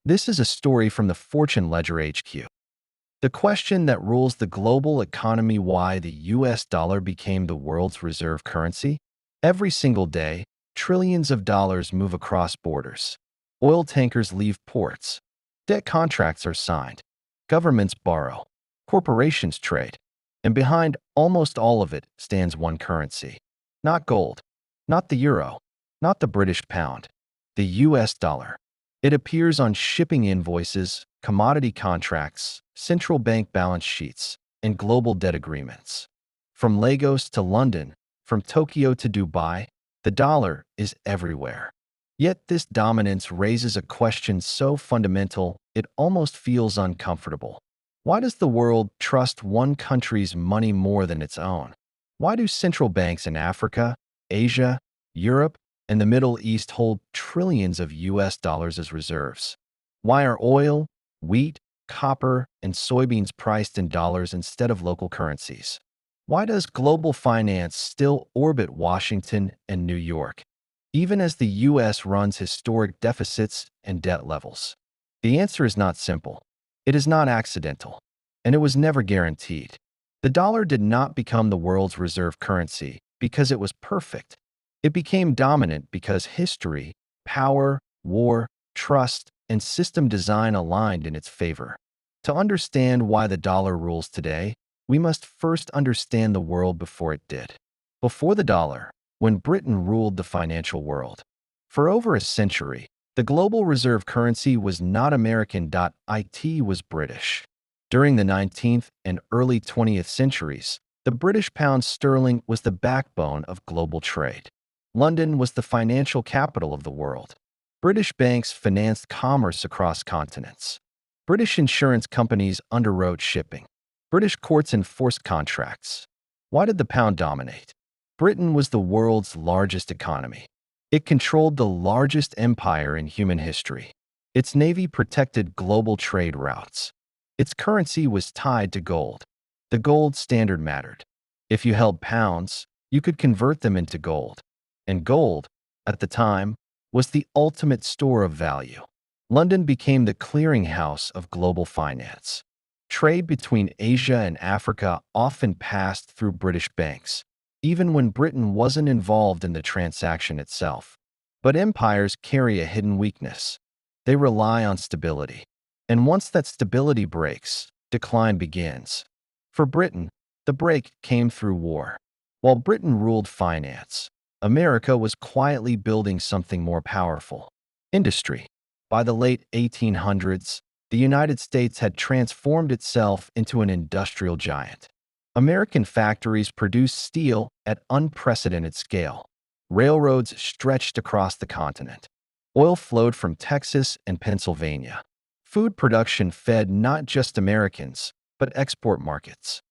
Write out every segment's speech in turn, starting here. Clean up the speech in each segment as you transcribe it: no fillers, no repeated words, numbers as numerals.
This is a story from the Fortune Ledger HQ. The question that rules the global economy: why the US dollar became the world's reserve currency. Every single day, trillions of dollars move across borders. Oil tankers leave ports. Debt contracts are signed. Governments borrow. Corporations trade. And behind almost all of it stands one currency. Not gold, not the euro, not the British pound, the US dollar. It appears on shipping invoices, commodity contracts, central bank balance sheets, and global debt agreements. From Lagos to London, from Tokyo to Dubai, the dollar is everywhere. Yet this dominance raises a question so fundamental it almost feels uncomfortable. Why does the world trust one country's money more than its own? Why do central banks in Africa, Asia, Europe, and the Middle East hold trillions of US dollars as reserves? Why are oil, wheat, copper, and soybeans priced in dollars instead of local currencies? Why does global finance still orbit Washington and New York, even as the US runs historic deficits and debt levels? The answer is not simple. It is not accidental, and it was never guaranteed. The dollar did not become the world's reserve currency because it was perfect. It became dominant because history, power, war, trust, and system design aligned in its favor. To understand why the dollar rules today, we must first understand the world before it did. Before the dollar, when Britain ruled the financial world. For over a century, the global reserve currency was not American. It was British. During the 19th and early 20th centuries, the British pound sterling was the backbone of global trade. London was the financial capital of the world. British banks financed commerce across continents. British insurance companies underwrote shipping. British courts enforced contracts. Why did the pound dominate? Britain was the world's largest economy. It controlled the largest empire in human history. Its navy protected global trade routes. Its currency was tied to gold. The gold standard mattered. If you held pounds, you could convert them into gold. And gold, at the time, was the ultimate store of value. London became the clearinghouse of global finance. Trade between Asia and Africa often passed through British banks, even when Britain wasn't involved in the transaction itself. But empires carry a hidden weakness. They rely on stability. And once that stability breaks, decline begins. For Britain, the break came through war. While Britain ruled finance, America was quietly building something more powerful: industry. By the late 1800s, the United States had transformed itself into an industrial giant. American factories produced steel at unprecedented scale. Railroads stretched across the continent. Oil flowed from Texas and Pennsylvania. Food production fed not just Americans, but export markets.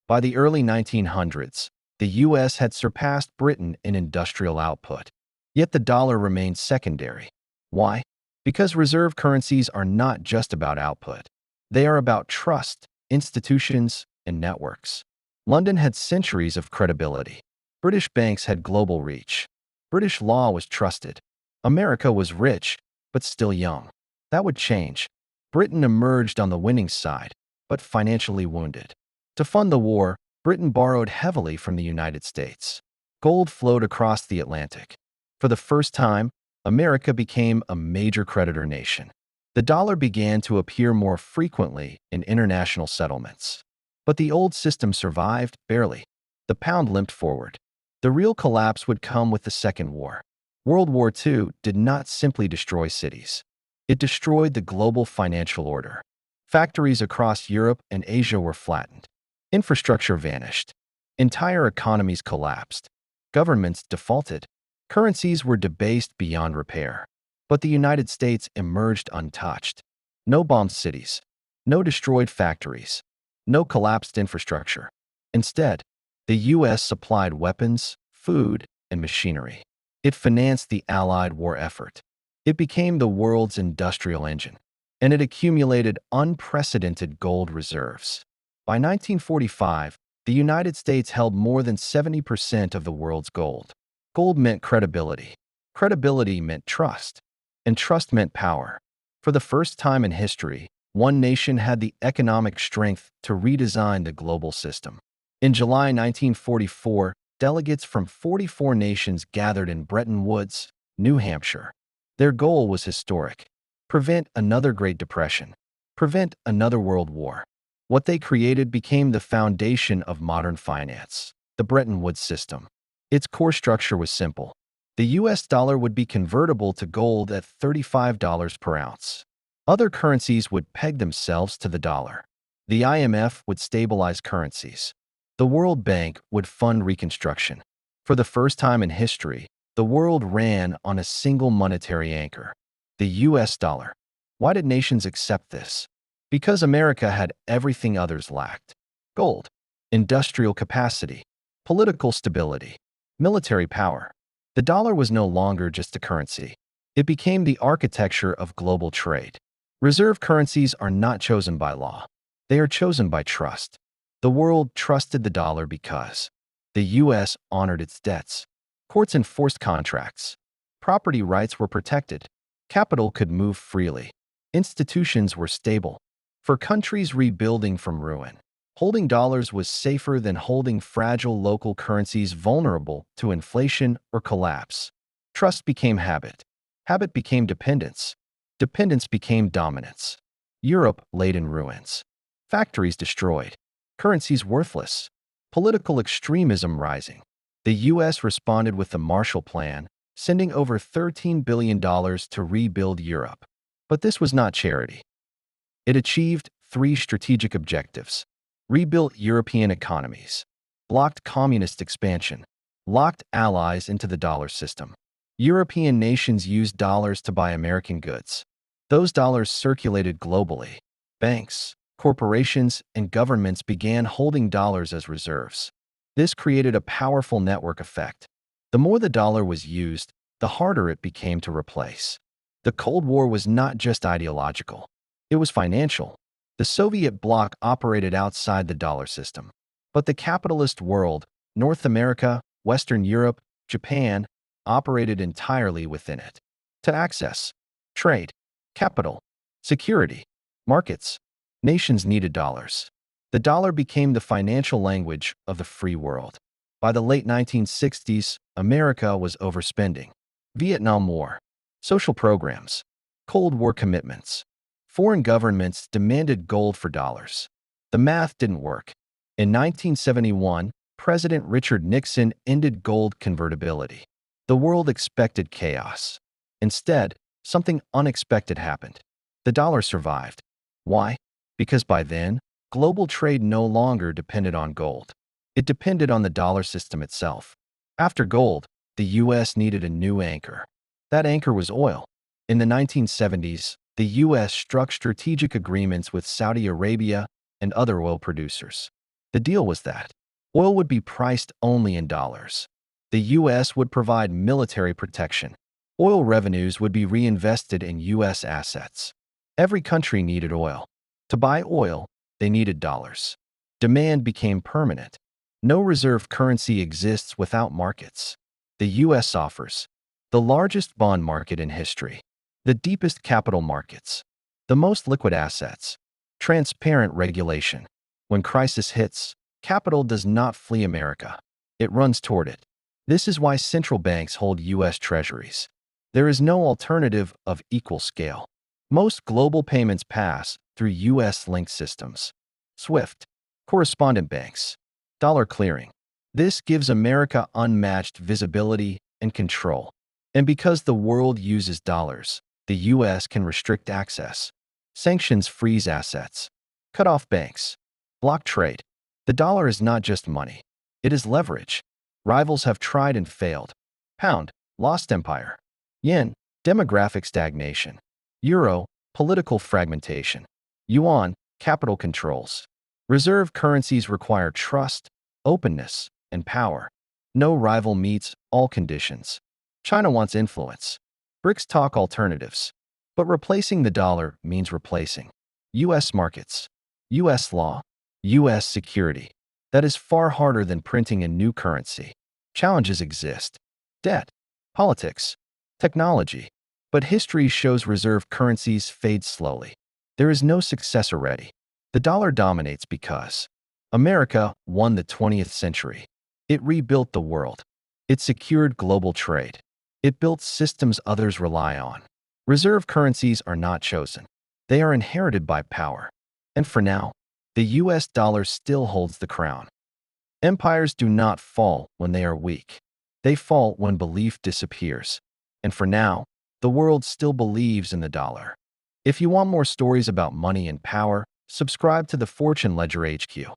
By the early 1900s, the U.S. had surpassed Britain in industrial output. Yet the dollar remained secondary. Why? Because reserve currencies are not just about output. They are about trust, institutions, and networks. London had centuries of credibility. British banks had global reach. British law was trusted. America was rich, but still young. That would change. Britain emerged on the winning side, but financially wounded. To fund the war, Britain borrowed heavily from the United States. Gold flowed across the Atlantic. For the first time, America became a major creditor nation. The dollar began to appear more frequently in international settlements. But the old system survived, barely. The pound limped forward. The real collapse would come with the Second War. World War II did not simply destroy cities. It destroyed the global financial order. Factories across Europe and Asia were flattened. Infrastructure vanished. Entire economies collapsed. Governments defaulted. Currencies were debased beyond repair. But the United States emerged untouched. No bombed cities. No destroyed factories. No collapsed infrastructure. Instead, the U.S. supplied weapons, food, and machinery. It financed the Allied war effort. It became the world's industrial engine. And it accumulated unprecedented gold reserves. By 1945, the United States held more than 70% of the world's gold. Gold meant credibility. Credibility meant trust. And trust meant power. For the first time in history, one nation had the economic strength to redesign the global system. In July 1944, delegates from 44 nations gathered in Bretton Woods, New Hampshire. Their goal was historic: prevent another Great Depression, prevent another World War. What they created became the foundation of modern finance, the Bretton Woods system. Its core structure was simple. The US dollar would be convertible to gold at $35 per ounce. Other currencies would peg themselves to the dollar. The IMF would stabilize currencies. The World Bank would fund reconstruction. For the first time in history, the world ran on a single monetary anchor, the US dollar. Why did nations accept this? Because America had everything others lacked: gold, industrial capacity, political stability, military power. The dollar was no longer just a currency. It became the architecture of global trade. Reserve currencies are not chosen by law. They are chosen by trust. The world trusted the dollar because the US honored its debts. Courts enforced contracts. Property rights were protected. Capital could move freely. Institutions were stable. For countries rebuilding from ruin, holding dollars was safer than holding fragile local currencies vulnerable to inflation or collapse. Trust became habit. Habit became dependence. Dependence became dominance. Europe laid in ruins. Factories destroyed. Currencies worthless. Political extremism rising. The US responded with the Marshall Plan, sending over $13 billion to rebuild Europe. But this was not charity. It achieved three strategic objectives: rebuilt European economies, blocked communist expansion, locked allies into the dollar system. European nations used dollars to buy American goods. Those dollars circulated globally. Banks, corporations, and governments began holding dollars as reserves. This created a powerful network effect. The more the dollar was used, the harder it became to replace. The Cold War was not just ideological. It was financial. The Soviet bloc operated outside the dollar system. But the capitalist world, North America, Western Europe, Japan, operated entirely within it. To access trade, capital, security, markets, nations needed dollars. The dollar became the financial language of the free world. By the late 1960s, America was overspending. Vietnam War, social programs, Cold War commitments. Foreign governments demanded gold for dollars. The math didn't work. In 1971, President Richard Nixon ended gold convertibility. The world expected chaos. Instead, something unexpected happened. The dollar survived. Why? Because by then, global trade no longer depended on gold. It depended on the dollar system itself. After gold, the US needed a new anchor. That anchor was oil. In the 1970s, the US struck strategic agreements with Saudi Arabia and other oil producers. The deal was that oil would be priced only in dollars. The US would provide military protection. Oil revenues would be reinvested in US assets. Every country needed oil. To buy oil, they needed dollars. Demand became permanent. No reserve currency exists without markets. The US offers the largest bond market in history, the deepest capital markets, the most liquid assets, transparent regulation. When crisis hits, capital does not flee America. It runs toward it. This is why central banks hold US treasuries. There is no alternative of equal scale. Most global payments pass through US-linked systems. SWIFT, correspondent banks, dollar clearing. This gives America unmatched visibility and control. And because the world uses dollars, the US can restrict access. Sanctions freeze assets, cut off banks, block trade. The dollar is not just money. It is leverage. Rivals have tried and failed. Pound, lost empire. Yen, demographic stagnation. Euro, political fragmentation. Yuan, capital controls. Reserve currencies require trust, openness, and power. No rival meets all conditions. China wants influence. BRICS talk alternatives. But replacing the dollar means replacing US markets, US law, US security. That is far harder than printing a new currency. Challenges exist: debt, politics, technology, But history shows reserve currencies fade slowly. There is no successor ready. The dollar dominates because America won the 20th century. It rebuilt the world. It secured global trade. It built systems others rely on. Reserve currencies are not chosen. They are inherited by power. And for now, the US dollar still holds the crown. Empires do not fall when they are weak. They fall when belief disappears. And for now, the world still believes in the dollar. If you want more stories about money and power, subscribe to the Fortune Ledger HQ.